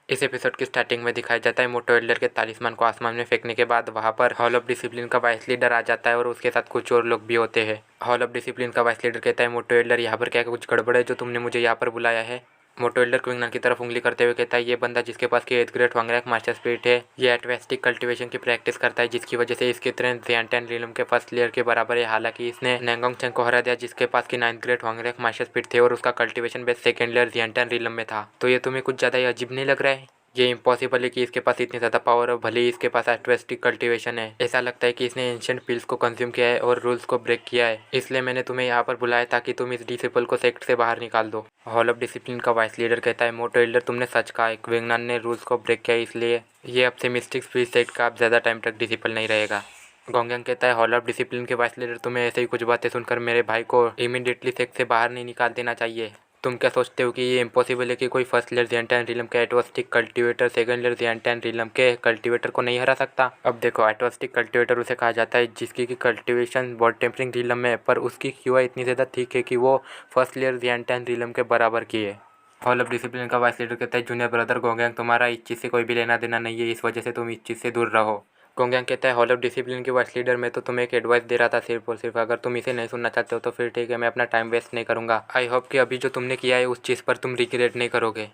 इस एपिसोड की स्टार्टिंग में दिखाया जाता है मोटो एल्डर के तालिस्मान को आसमान में फेंकने के बाद वहाँ पर हॉल ऑफ डिसिप्लिन का वाइस लीडर आ जाता है और उसके साथ कुछ और लोग भी होते हैं। हॉल ऑफ डिसिप्लिन का वाइस लीडर कहता है, मोटो एल्डर यहाँ पर क्या कुछ गड़बड़ है जो तुमने मुझे यहाँ पर बुलाया है। मोटो एल्डर क्विंगनान की तरफ उंगली करते हुए कहता है, ये बंदा जिसके पास की 8th ग्रेड वांगरैक मास्टर स्पिरिट है, ये एटवेस्टिक कल्टीवेशन की प्रैक्टिस करता है, जिसकी वजह से इसके तरह ज़ियांटिन रिलम के फर्स्ट लेयर के बराबर है। हालांकि इसने नैंगोंग चेंग को हरा दिया जिसके पास की 9th ग्रेड वांगरैक मास्टर स्पिरिट थे और उसका cultivation base second layer Xiantian realm में था। तो ये तुम्हें कुछ ज़्यादा ही अजीब नहीं लग रहा है? ये इम्पॉसिबल है कि इसके पास इतनी ज़्यादा पावर हो, भले ही इसके पास एटवेस्टिक कल्टीवेशन है। ऐसा लगता है कि इसने एंशिएंट पिल्स को कंज्यूम किया है और रूल्स को ब्रेक किया है। इसलिए मैंने तुम्हें यहाँ पर बुलाया ताकि तुम इस डिसिपल को सेक्ट से बाहर निकाल दो। हॉल ऑफ डिसिप्लिन का वाइस लीडर कहता है, मोटो एल्डर तुमने सच कहा है, क्विंगनान ने रूल्स को ब्रेक किया, इसलिए ये अब से मिस्टिक स्पीच सेक्ट का अब ज़्यादा टाइम तक डिसिपल नहीं रहेगा। गोंगयांग कहता है, हॉल ऑफ डिसिप्लिन के वाइस लीडर, तुम्हें ऐसे ही कुछ बातें सुनकर मेरे भाई को इमीडिएटली सेक्ट से बाहर नहीं निकाल देना चाहिए। तुम क्या सोचते हो कि ये इम्पॉसिबल है कि कोई फर्स्ट लेयर ज़ियांटिन रिलम के एटवेस्टिक cultivator second layer Xiantian realm के कल्टीवेटर को नहीं हरा सकता? अब देखो, एटवेस्टिक कल्टीवेटर उसे कहा जाता है जिसकी की कल्टीवेशन बॉड टेम्परिंग रिलम में, पर उसकी क्यूआई इतनी ज़्यादा ठीक है कि वो फर्स्ट लेयर ज़ियांटिन रिलम के बराबर की है। हॉल ऑफ डिसिप्लिन का वाइस लीडर कहता है, जूनियर ब्रदर गोंगयांग, तुम्हारा इस चीज़ से कोई भी लेना देना नहीं है, इस वजह से तुम इस चीज़ से दूर रहो। गोंगयांग कहता है, हॉल ऑफ डिसिप्लिन के वाइस लीडर, मैं तो तुम्हें एक एडवाइस दे रहा था सिर्फ और सिर्फ, अगर तुम इसे नहीं सुनना चाहते हो तो फिर ठीक है, मैं अपना टाइम वेस्ट नहीं करूँगा। आई होप कि अभी जो तुमने किया है उस चीज़ पर तुम रिग्रेट नहीं करोगे।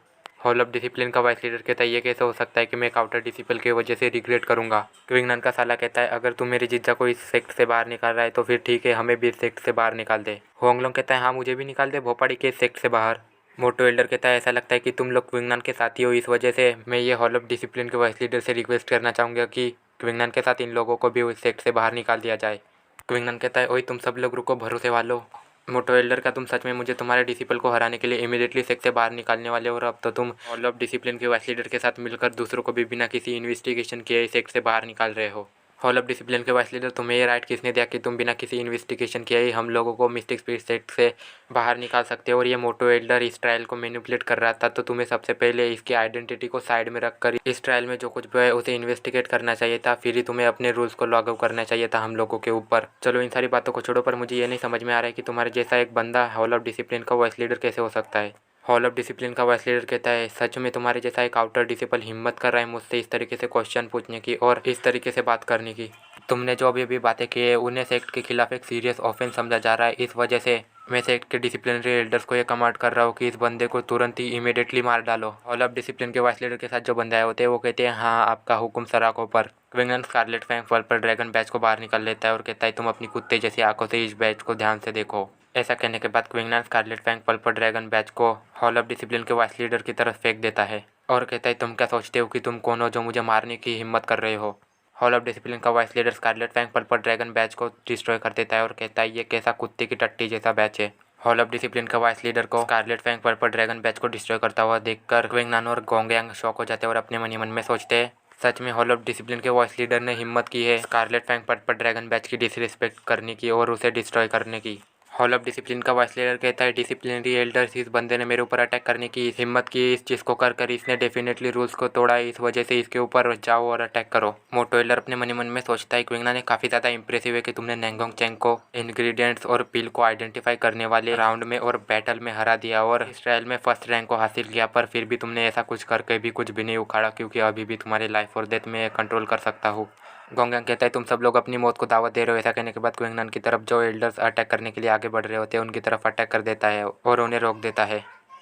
हॉल ऑफ डिसिप्लिन का वाइस लीडर कहता है, ये कैसे हो सकता है कि मैं एक आउटर डिसिपल की वजह से रिग्रेट करूँगा। क्विंगनान का साला कहता है, अगर तुम मेरी जीजा को इस सेक्ट से बाहर निकाल रहा है तो फिर ठीक है, हमें भी इस सेक्ट से बाहर निकाल दे। होंगलोंग कहता है, हाँ मुझे भी निकाल दे, भोपाड़ी के इस सेक्ट से बाहर। मोटो एल्डर कहता है, ऐसा लगता है कि तुम लोग क्विंगनान के साथी हो, इस वजह से मैं ये हॉल ऑफ डिसिप्लिन के वाइस लीडर से रिक्वेस्ट करना चाहूँगा कि क्विंगनान के साथ इन लोगों को भी उस सेक्ट से बाहर निकाल दिया जाए। क्विंगनान कहता है, ओए तुम सब लोग रुको भरोसे वालों। मोटो एल्डर का तुम सच में मुझे तुम्हारे डिसिपल को हराने के लिए इमीडिएटली सेक्ट से बाहर निकालने वाले हो, और अब तो तुम हॉल ऑफ डिसिप्लिन के वाइस लीडर के साथ मिलकर दूसरों को भी बिना किसी इन्वेस्टिगेशन किए सेक्ट से बाहर निकाल रहे हो। हॉल ऑफ डिसिप्लिन के वाइस लीडर, तुम्हें ये राइट किसने दिया कि तुम बिना किसी इन्वेस्टिगेशन किए ही हम लोगों को मिस्टिक स्पिरिट सेक्ट से बाहर निकाल सकते हो? और ये मोटो एल्डर इस ट्रायल को मैनिपुलेट कर रहा था, तो तुम्हें सबसे पहले इसकी आइडेंटिटी को साइड में रखकर इस ट्रायल में जो कुछ भी है उसे इन्वेस्टिगेट करना चाहिए था, फिर ही तुम्हें अपने रूल्स को लागू करना चाहिए था हम लोगों के ऊपर। चलो इन सारी बातों को छोड़ो, पर मुझे ये नहीं समझ में आ रहा है कि तुम्हारे जैसा एक बंदा हॉल ऑफ डिसिप्लिन का वाइस लीडर कैसे हो सकता है। हॉल ऑफ डिसिप्लिन का वाइस लीडर कहता है, सच में तुम्हारे जैसा एक आउटर डिसिपल हिम्मत कर रहा है मुझसे इस तरीके से क्वेश्चन पूछने की और इस तरीके से बात करने की? तुमने जो अभी अभी बातें की है उन्हें सेक्ट के खिलाफ एक सीरियस ऑफेंस समझा जा रहा है, इस वजह से मैं सेक्ट के डिसिप्लिनरी एल्डर्स को ये कमांड कर रहा हूँ कि इस बंदे को तुरंत ही इमीडिएटली मार डालो। हॉल ऑफ डिसिप्लिन के वाइस लीडर के साथ जो बंदे आए होते हैं वो कहते हैं, हाँ आपका हुक्म सर आंखों पर। Qingnan scarlet Fang purple dragon batch को बाहर निकल लेता है और कहता है, तुम अपनी कुत्ते जैसी आंखों से इस बैच को ध्यान से देखो। ऐसा कहने के बाद Qingnan scarlet Fang purple dragon batch को हॉल ऑफ डिसिप्लिन के वाइस लीडर की तरफ फेंक देता है और कहता है, तुम क्या सोचते हो कि तुम कौन हो जो मुझे मारने की हिम्मत कर रहे हो? हॉल ऑफ डिसिप्लिन का vice leader Scarlet Fang purple dragon batch को डिस्ट्रॉय कर देता है और कहता है, ये कैसा कुत्ते की टट्टी जैसा बैच है। हॉल ऑफ डिसिप्लिन का वाइस लीडर को Scarlet Fang purple dragon batch को डिस्ट्रॉय करता हुआ देखकर क्विंगनान और गोंगयांग शॉक हो जाते हैं और अपने मन ही मन में सोचते हैं, सच में हॉल ऑफ डिसिप्लिन के वाइस लीडर ने हिम्मत की है Scarlet Fang purple dragon batch की डिसरिस्पेक्ट करने की और उसे डिस्ट्रॉय करने की। हॉल ऑफ डिसिप्लिन का वाइस लीडर कहता है, डिसिप्लिनरी एल्डर्स, इस बंदे ने मेरे ऊपर अटैक करने की हिम्मत की, इस चीज़ को कर इसने डेफिनेटली रूल्स को तोड़ा है, इस वजह से इसके ऊपर जाओ और अटैक करो। मोटो एल्डर अपने मन ही मन में सोचता है, क्विंगनान ने काफ़ी ज़्यादा इंप्रेसिव है कि तुमने नैंगोंग चेंग को इंग्रेडिएंट्स और पिल को आइडेंटिफाई करने वाले राउंड में और बैटल में हरा दिया और इस ट्रायल में फर्स्ट रैंक को हासिल किया, पर फिर भी तुमने ऐसा कुछ करके भी कुछ भी नहीं उखाड़ा, क्योंकि अभी भी तुम्हारे लाइफ और डेथ में कंट्रोल कर सकता हूँ। गोंगयांग कहता है, तुम सब लोग अपनी मौत को दावत दे रहे हो। ऐसा कहने के बाद क्विंगनान की तरफ जो एल्डर्स अटैक करने के लिए आगे बढ़ रहे होते हैं उनकी तरफ अटैक कर देता है और उन्हें रोक देता है।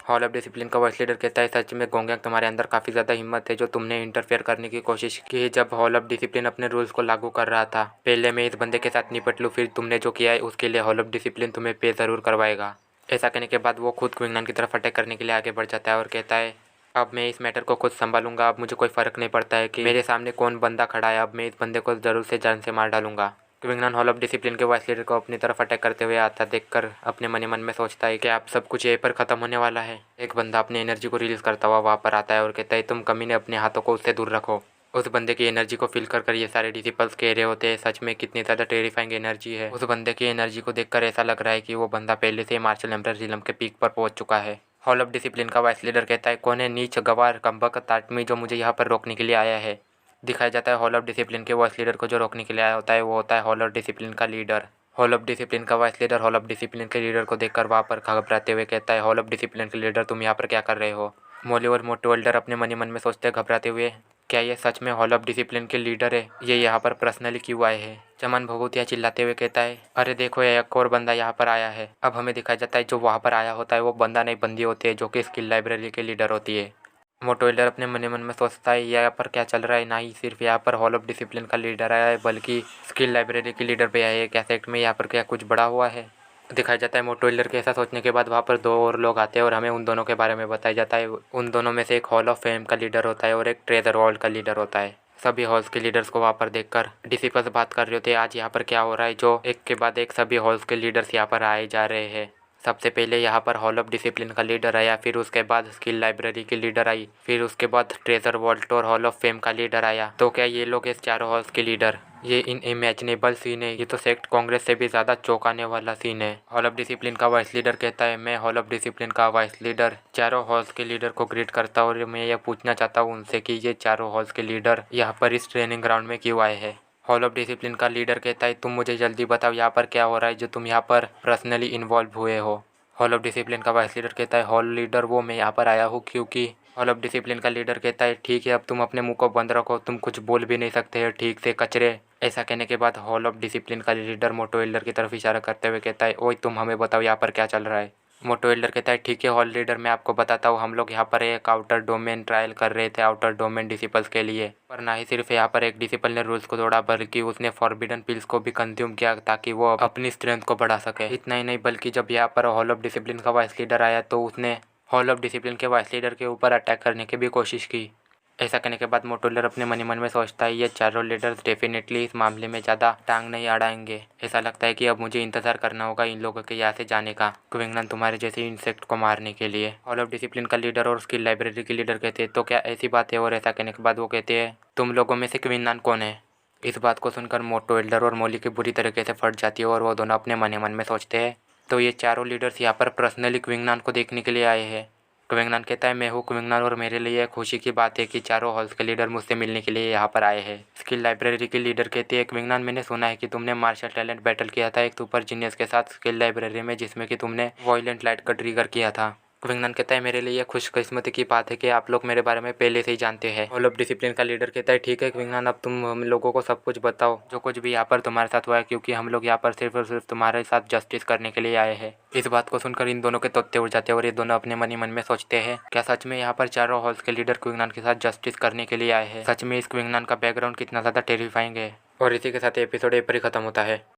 हॉल ऑफ डिसिप्लिन का वाइस लीडर कहता है, सच में गोंगयांग, तुम्हारे अंदर काफ़ी ज़्यादा हिम्मत है जो तुमने इंटरफेयर करने की कोशिश की जब हॉल ऑफ डिसिप्लिन अपने रूल्स को लागू कर रहा था। पहले मैं इस बंदे के साथ निपट लूँ, फिर तुमने जो किया है उसके लिए हॉल ऑफ डिसिप्लिन तुम्हें पे ज़रूर करवाएगा। ऐसा कहने के बाद वो खुद क्विंगनान की तरफ अटैक करने के लिए आगे बढ़ जाता है और कहता है, अब मैं इस मैटर को खुद संभालूंगा, अब मुझे कोई फ़र्क नहीं पड़ता है कि मेरे सामने कौन बंदा खड़ा है, अब मैं इस बंदे को ज़रूर से जान से मार डालूंगा। क्विंगनान हॉल ऑफ डिसिप्लिन के वाइस लीडर को अपनी तरफ अटैक करते हुए आता देखकर अपने मन ही मन में सोचता है कि अब सब कुछ यहीं पर ख़त्म होने वाला है। एक बंदा अपनी एनर्जी को रिलीज़ करता हुआ वहाँ पर आता है और कहता है, तुम कमीने अपने हाथों को उससे दूर रखो। उस बंदे की एनर्जी को फील कर ये सारे डिसिपल्स कह रहे होते हैं, सच में कितनी ज़्यादा टेरिफाइंग एनर्जी है। उस बंदे की एनर्जी को देखकर ऐसा लग रहा है कि वो बंदा पहले से ही मार्शल एम्परर रिलम के पीक पर पहुंच चुका है। हॉल ऑफ डिसिप्लिन का वाइस लीडर कहता है, कौन है नीच गवार कम्बख्त आदमी जो मुझे यहाँ पर रोकने के लिए आया है? दिखाया जाता है हॉल ऑफ डिसिप्लिन के वाइस लीडर को जो रोकने के लिए आया होता है वो होता है हॉल ऑफ डिसिप्लिन का लीडर। हॉल ऑफ डिसिप्लिन का vice leader hall of discipline के लीडर को देखकर वहाँ पर घबराते हुए कहता है, हॉल ऑफ डिसिप्लिन के लीडर, तुम यहाँ पर क्या कर रहे हो? मौली और मोटू एल्डर अपने मन ही मन में सोचते घबराते हुए, क्या ये सच में हॉल ऑफ डिसिप्लिन के लीडर है? ये यहाँ पर पर्सनली क्यों आए हैं? चमन भभूतिया चिल्लाते हुए कहता है, अरे देखो ये एक और बंदा यहाँ पर आया है। अब हमें दिखाया जाता है जो वहाँ पर आया होता है वो बंदा नहीं बंदी होती है, जो कि स्किल लाइब्रेरी के लीडर होती है। मोटू एल्डर अपने मन ही मन में सोचता है यहाँ पर क्या चल रहा है, ना ही सिर्फ यहाँ पर हॉल ऑफ डिसिप्लिन का लीडर आया है बल्कि स्किल लाइब्रेरी की लीडर भी आया है। क्या सेक्ट में यहाँ पर क्या कुछ बड़ा हुआ है? दिखाया जाता है मोटू एल्डर के ऐसा सोचने के बाद वहाँ पर दो और लोग आते हैं और हमें उन दोनों के बारे में बताया जाता है। उन दोनों में से एक हॉल ऑफ फेम का लीडर होता है और एक ट्रेजर वर्ल्ड का लीडर होता है। सभी हॉल्स के लीडर्स को वहाँ पर देखकर डिसिपल्स बात कर रहे होते हैं आज यहाँ पर क्या हो रहा है, जो एक के बाद एक सभी हॉल्स के लीडर्स यहाँ पर आए जा रहे हैं। सबसे पहले यहाँ पर हॉल ऑफ डिसिप्लिन का लीडर आया, फिर उसके बाद स्किल लाइब्रेरी की लीडर आई, फिर उसके बाद ट्रेजर वॉल्ट और हॉल ऑफ फेम का लीडर आया। तो क्या ये लोग इस चारों हॉल्स के लीडर? ये इमेजिनेबल सीन है, ये तो सेक्ट कांग्रेस से भी ज़्यादा चौंकाने वाला सीन है। हॉल ऑफ डिसिप्लिन का वाइस लीडर कहता है, मैं हॉल ऑफ डिसिप्लिन का वाइस लीडर चारों हॉल्स के लीडर को ग्रीट करता हूँ और मैं यह पूछना चाहता हूँ उनसे कि ये चारों हॉल्स के लीडर यहाँ पर इस ट्रेनिंग ग्राउंड में क्यों आए हैं। हॉल ऑफ डिसिप्लिन का लीडर कहता है, तुम मुझे जल्दी बताओ यहाँ पर क्या हो रहा है जो तुम यहाँ पर पर्सनली इन्वॉल्व हुए हो। हॉल ऑफ डिसिप्लिन का वाइस लीडर कहता है, हॉल लीडर वो मैं यहाँ पर आया हूँ क्योंकि हॉल ऑफ डिसिप्लिन का लीडर कहता है, ठीक है अब तुम अपने मुंह को बंद रखो, तुम कुछ बोल भी नहीं सकते हो ठीक से कचरे। ऐसा कहने के बाद हॉल ऑफ डिसिप्लिन का लीडर मोटू एल्डर की तरफ इशारा करते हुए कहता है, ओए तुम हमें बताओ यहाँ पर क्या चल रहा है। मोटू एल्डर कहता है, ठीक है हॉल लीडर मैं आपको बताता हूँ, हम लोग यहाँ पर एक आउटर डोमेन ट्रायल कर रहे थे आउटर डोमेन डिसिपल्स के लिए। पर ना ही सिर्फ यहाँ पर एक डिसिपल ने रूल्स को तोड़ा बल्कि उसने फॉरबिडन पिल्स को भी कंज्यूम किया ताकि वो अपनी स्ट्रेंथ को बढ़ा सके। इतना ही नहीं बल्कि जब यहाँ पर हॉल ऑफ डिसिप्लिन का वाइस लीडर आया तो उसने हॉल ऑफ डिसिप्लिन के वाइस लीडर के ऊपर अटैक करने की भी कोशिश की। ऐसा करने के बाद मोटू एल्डर अपने मन ही मन में सोचता है, ये चारों लीडर्स डेफिनेटली इस मामले में ज़्यादा टांग नहीं अड़ाएंगे। ऐसा लगता है कि अब मुझे इंतजार करना होगा इन लोगों के यहाँ से जाने का, क्विंगलन तुम्हारे जैसे इंसेक्ट को मारने के लिए। हॉल ऑफ डिसिप्लिन का लीडर और स्किल लाइब्रेरी के लीडर कहते हैं, तो क्या ऐसी बात है? और ऐसा कहने के बाद वो कहते हैं, तुम लोगों में से क्विंगलन कौन है? इस बात को सुनकर मोटू एल्डर और मौली की बुरी तरीके से फट जाती है और वो दोनों अपने मन ही मन में सोचते हैं, तो ये चारों लीडर्स यहाँ पर पर्सनली क्विंगलन को देखने के लिए आए हैं। क्विंगलन कहता है, मैं हूँ क्विंगलन और मेरे लिए खुशी की बात है कि चारों हॉल्स के लीडर मुझसे मिलने के लिए यहाँ पर आए हैं। स्किल लाइब्रेरी के लीडर कहते हैं, क्विंगलन मैंने सुना है कि तुमने मार्शल टैलेंट बैटल किया था एक सुपर जीनियस के साथ स्किल लाइब्रेरी में जिसमें कि तुमने वॉयलेंट लाइट का ट्रिगर किया था। क्विंगलन कहता है, मेरे लिए खुशकिस्मती की बात है कि आप लोग मेरे बारे में पहले से ही जानते हैं। हॉल ऑफ डिसिप्लिन का लीडर कहता है, ठीक है क्विंगलन अब तुम हम लोगों को सब कुछ बताओ जो कुछ भी यहाँ पर तुम्हारे साथ हुआ है, क्योंकि हम लोग यहाँ पर सिर्फ और सिर्फ तुम्हारे साथ जस्टिस करने के लिए आए हैं। इस बात को सुनकर इन दोनों के तोते उड़ जाते हैं और ये दोनों अपने मन ही मन में सोचते हैं, क्या सच में यहाँ पर चारों हॉल्स के लीडर क्विंगलन के साथ जस्टिस करने के लिए आए हैं? सच में इस क्विंगलन का बैकग्राउंड कितना ज़्यादा टेरिफाइंग है। और इसी के साथ एपिसोड यहीं पर ही खत्म होता है।